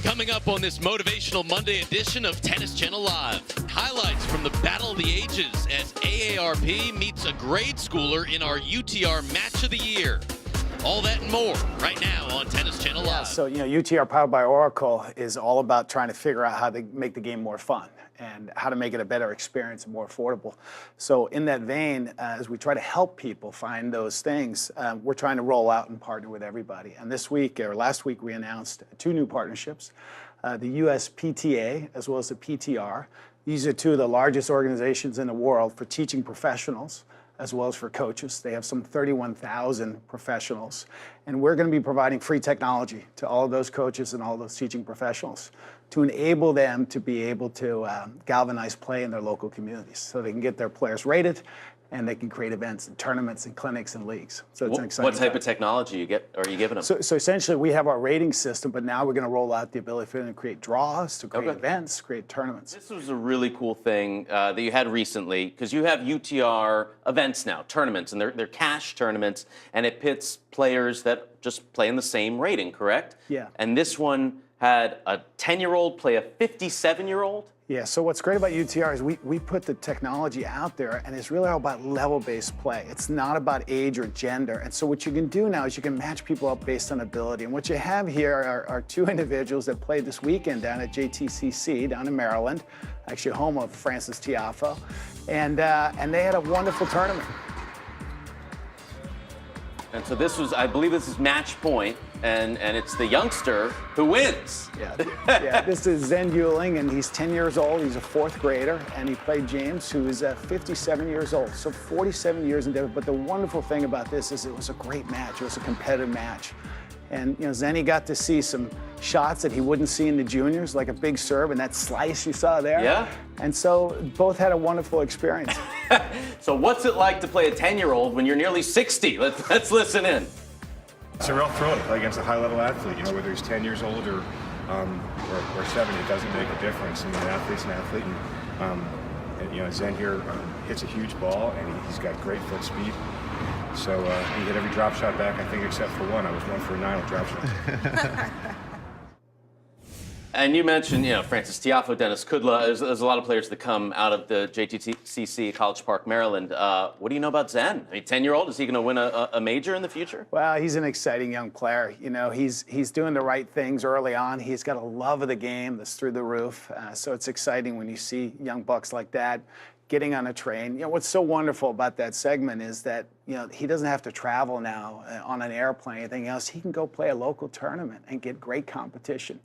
Coming up on this Motivational Monday edition of Tennis Channel Live, highlights from the Battle of the Ages as AARP meets a grade schooler in our UTR Match of the Year. All that and more right now on Tennis Channel Live. Yeah, so UTR powered by Oracle is all about trying to figure out how to make the game more fun and how to make it a better experience and more affordable. So in that vein, as we try to help people find those things, we're trying to roll out and partner with everybody. And this week, or last week, we announced 2 new partnerships, the USPTA as well as the PTR. These are 2 of the largest organizations in the world for teaching professionals as well as for coaches. They have some 31,000 professionals. And we're going to be providing free technology to all of those coaches and all those teaching professionals to enable them to be able to galvanize play in their local communities so they can get their players rated and they can create events and tournaments and clinics and leagues. So it's an exciting What type of technology are you giving them? So essentially, we have our rating system, but now we're going to roll out the ability for them to create draws, to create events, create tournaments. This was a really cool thing that you had recently, because you have UTR events now, tournaments, and they're cash tournaments, and it pits players that just play in the same rating, correct? Yeah. And this one had a 10-year-old play a 57-year-old? Yeah, so what's great about UTR is we put the technology out there, and it's really all about level-based play. It's not about age or gender. And so what you can do now is you can match people up based on ability. And what you have here are 2 individuals that played this weekend down at JTCC down in Maryland, actually home of Francis Tiafoe, and they had a wonderful tournament. And so this was, I believe this is match point, and it's the youngster who wins. Yeah, this is Zen Yuling, and he's 10 years old. He's a 4th grader, and he played James, who is 57 years old. So 47 years in depth. But the wonderful thing about this is it was a great match. It was a competitive match. And Zenny got to see some shots that he wouldn't see in the juniors, like a big serve and that slice you saw there. Yeah. And so both had a wonderful experience. So what's it like to play a 10-year-old when you're nearly 60? Let's listen in. It's a real thrill to play against a high-level athlete. Whether he's 10 years old or 70, it doesn't make a difference. An athlete's an athlete, and Zen here hits a huge ball, and he's got great foot speed. So he hit every drop shot back, I think, except for one. I was 1 for 9 on drop shots. And you mentioned, Francis Tiafoe, Dennis Kudla. There's a lot of players that come out of the JTCC, College Park, Maryland. What do you know about Zen? 10-year-old, is he going to win a major in the future? Well, he's an exciting young player. He's doing the right things early on. He's got a love of the game that's through the roof. So it's exciting when you see young bucks like that getting on a train. What's so wonderful about that segment is that he doesn't have to travel now on an airplane or anything else. He can go play a local tournament and get great competition.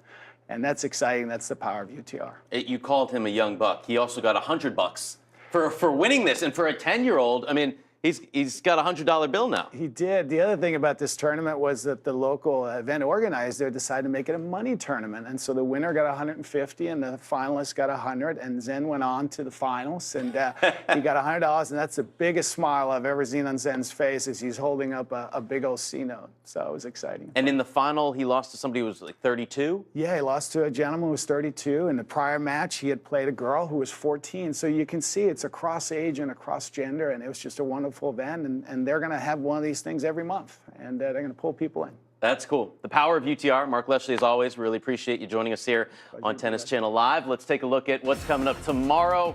And that's exciting. That's the power of UTR. You called him a young buck. He also got $100 for winning this. And for a 10-year-old, I mean, he's got a $100 bill now. He did. The other thing about this tournament was that the local event organizer decided to make it a money tournament. And so the winner got 150 and the finalist got 100. And Zen went on to the finals and he got $100. And that's the biggest smile I've ever seen on Zen's face as he's holding up a big old C note. So it was exciting. And in the final, he lost to somebody who was like 32? Yeah, he lost to a gentleman who was 32. In the prior match, he had played a girl who was 14. So you can see it's across age and across gender. And it was just a wonderful event, and they're going to have one of these things every month, and they're going to pull people in. That's cool. The power of UTR. Mark Leschly, as always, really appreciate you joining us here on Tennis Channel Live. Let's take a look at what's coming up tomorrow